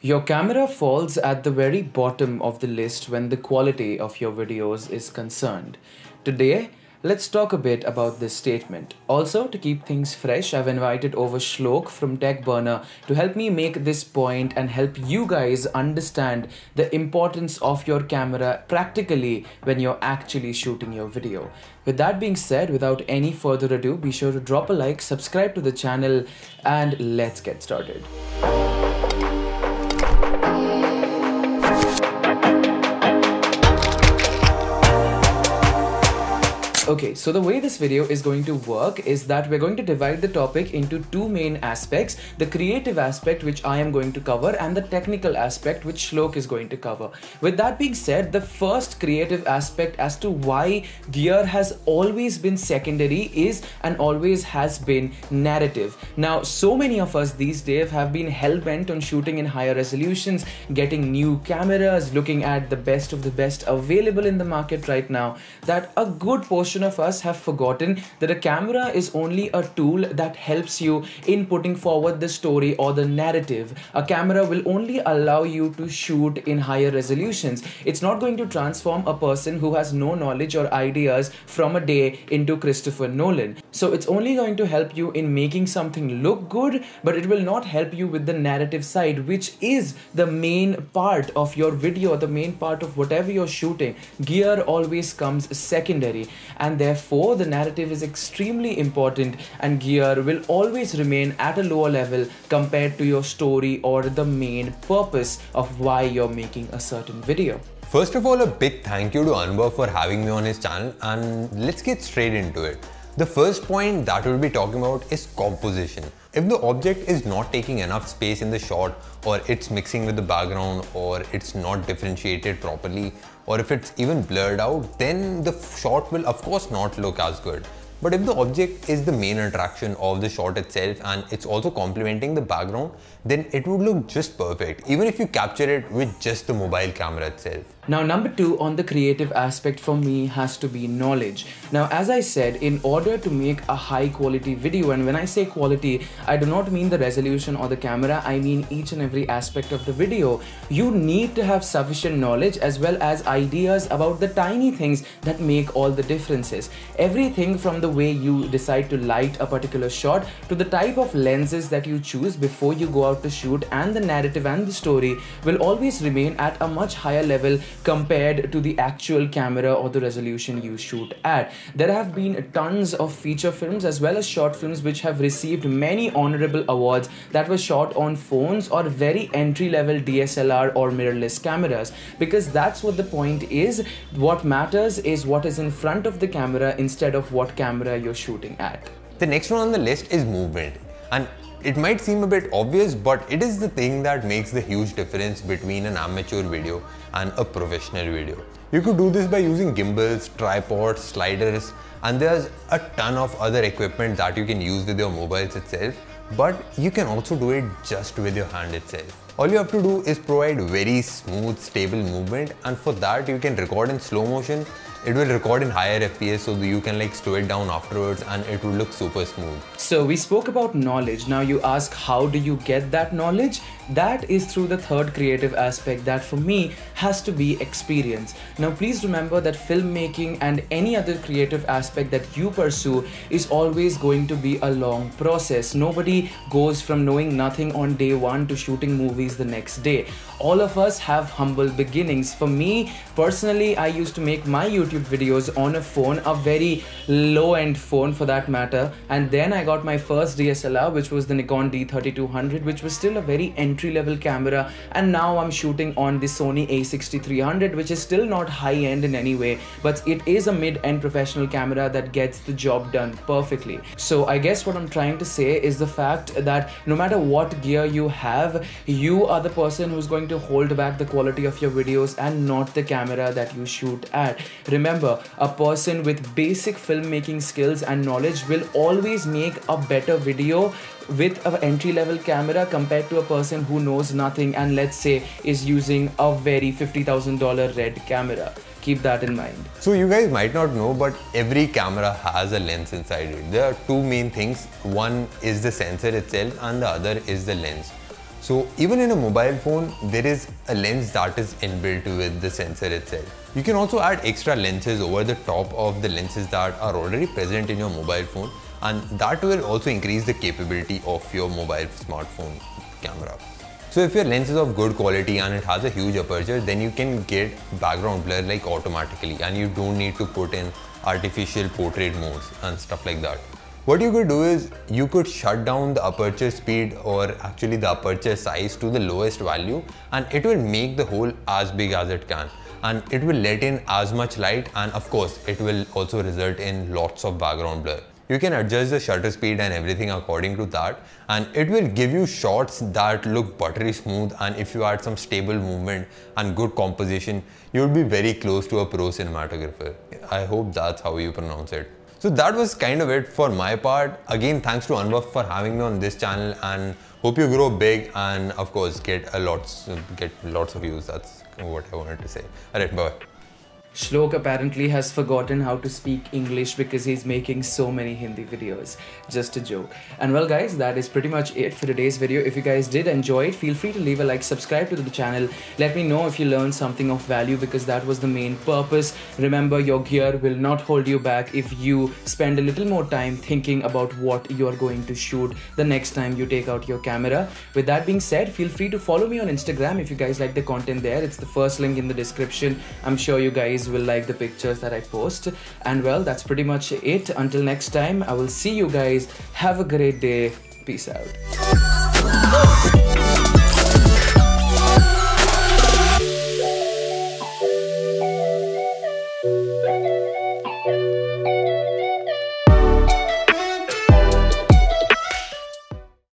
Your camera falls at the very bottom of the list when the quality of your videos is concerned. Today, let's talk a bit about this statement. Also, to keep things fresh, I've invited over Shlok from Tech Burner to help me make this point and help you guys understand the importance of your camera practically when you're actually shooting your video. With that being said, without any further ado, be sure to drop a like, subscribe to the channel, and let's get started. Okay, so the way this video is going to work is that we're going to divide the topic into two main aspects: the creative aspect, which I am going to cover, and the technical aspect, which Shlok is going to cover. With that being said, the first creative aspect as to why gear has always been secondary is and always has been narrative. Now, so many of us these days have been hell-bent on shooting in higher resolutions, getting new cameras, looking at the best of the best available in the market right now, that a good portion of us have forgotten that a camera is only a tool that helps you in putting forward the story or the narrative. A camera will only allow you to shoot in higher resolutions. It's not going to transform a person who has no knowledge or ideas from a day into Christopher Nolan. So it's only going to help you in making something look good, but it will not help you with the narrative side, which is the main part of your video, the main part of whatever you're shooting. Gear always comes secondary, and therefore the narrative is extremely important, and gear will always remain at a lower level compared to your story or the main purpose of why you're making a certain video. First of all, a big thank you to Anubhav for having me on his channel, and let's get straight into it. The first point that we'll be talking about is composition. If the object is not taking enough space in the shot, or it's mixing with the background, or it's not differentiated properly, or if it's even blurred out, then the shot will of course not look as good. But if the object is the main attraction of the shot itself and it's also complementing the background, then it would look just perfect, even if you capture it with just the mobile camera itself. Now, number two on the creative aspect for me has to be knowledge. Now, as I said, in order to make a high quality video, and when I say quality, I do not mean the resolution or the camera, I mean each and every aspect of the video. You need to have sufficient knowledge as well as ideas about the tiny things that make all the differences. Everything from the way you decide to light a particular shot to the type of lenses that you choose before you go out to shoot, and the narrative and the story will always remain at a much higher level compared to the actual camera or the resolution you shoot at. There have been tons of feature films as well as short films which have received many honorable awards that were shot on phones or very entry-level DSLR or mirrorless cameras, because that's what the point is. What matters is what is in front of the camera instead of what camera you're shooting at. The next one on the list is movement, and it might seem a bit obvious, but it is the thing that makes the huge difference between an amateur video and a professional video. You could do this by using gimbals, tripods, sliders, and there's a ton of other equipment that you can use with your mobiles itself, but you can also do it just with your hand itself. All you have to do is provide very smooth, stable movement, and for that you can record in slow motion. It will record in higher FPS so that you can slow it down afterwards, and it will look super smooth. So we spoke about knowledge. Now you ask, how do you get that knowledge? That is through the third creative aspect, that for me has to be experience. Now please remember that filmmaking and any other creative aspect that you pursue is always going to be a long process. Nobody goes from knowing nothing on day one to shooting movies the next day. All of us have humble beginnings. For me personally, I used to make my YouTube videos on a phone, a very low-end phone for that matter, and then I got my first DSLR, which was the Nikon D3200, which was still a very entry-level camera, and now I'm shooting on the Sony a6300, which is still not high-end in any way, but it is a mid-end professional camera that gets the job done perfectly. So I guess what I'm trying to say is the fact that no matter what gear you have, you are the person who's going to hold back the quality of your videos and not the camera that you shoot at. Remember, a person with basic filmmaking skills and knowledge will always make a better video with an entry-level camera compared to a person who knows nothing and, let's say, is using a very $50,000 red camera. Keep that in mind. So you guys might not know, but every camera has a lens inside it. There are two main things. One is the sensor itself and the other is the lens. So even in a mobile phone, there is a lens that is inbuilt with the sensor itself. You can also add extra lenses over the top of the lenses that are already present in your mobile phone, and that will also increase the capability of your mobile smartphone camera. So if your lens is of good quality and it has a huge aperture, then you can get background blur like automatically, and you don't need to put in artificial portrait modes and stuff like that. What you could do is you could shut down the aperture speed, or actually the aperture size, to the lowest value, and it will make the hole as big as it can, and it will let in as much light, and of course it will also result in lots of background blur. You can adjust the shutter speed and everything according to that, and it will give you shots that look buttery smooth, and if you add some stable movement and good composition, you will be very close to a pro cinematographer. I hope that's how you pronounce it. So that was kind of it for my part. Again, thanks to Anwar for having me on this channel, and hope you grow big and of course get lots of views. That's what I wanted to say. Alright, bye. Shlok apparently has forgotten how to speak English because he's making so many Hindi videos. Just a joke. And well guys, that is pretty much it for today's video. If you guys did enjoy it, feel free to leave a like, subscribe to the channel. Let me know if you learned something of value, because that was the main purpose. Remember, your gear will not hold you back if you spend a little more time thinking about what you're going to shoot the next time you take out your camera. With that being said, feel free to follow me on Instagram if you guys like the content there. It's the first link in the description. I'm sure you guys will like the pictures that I post. And well, that's pretty much it. Until next time, I will see you guys. Have a great day. Peace out.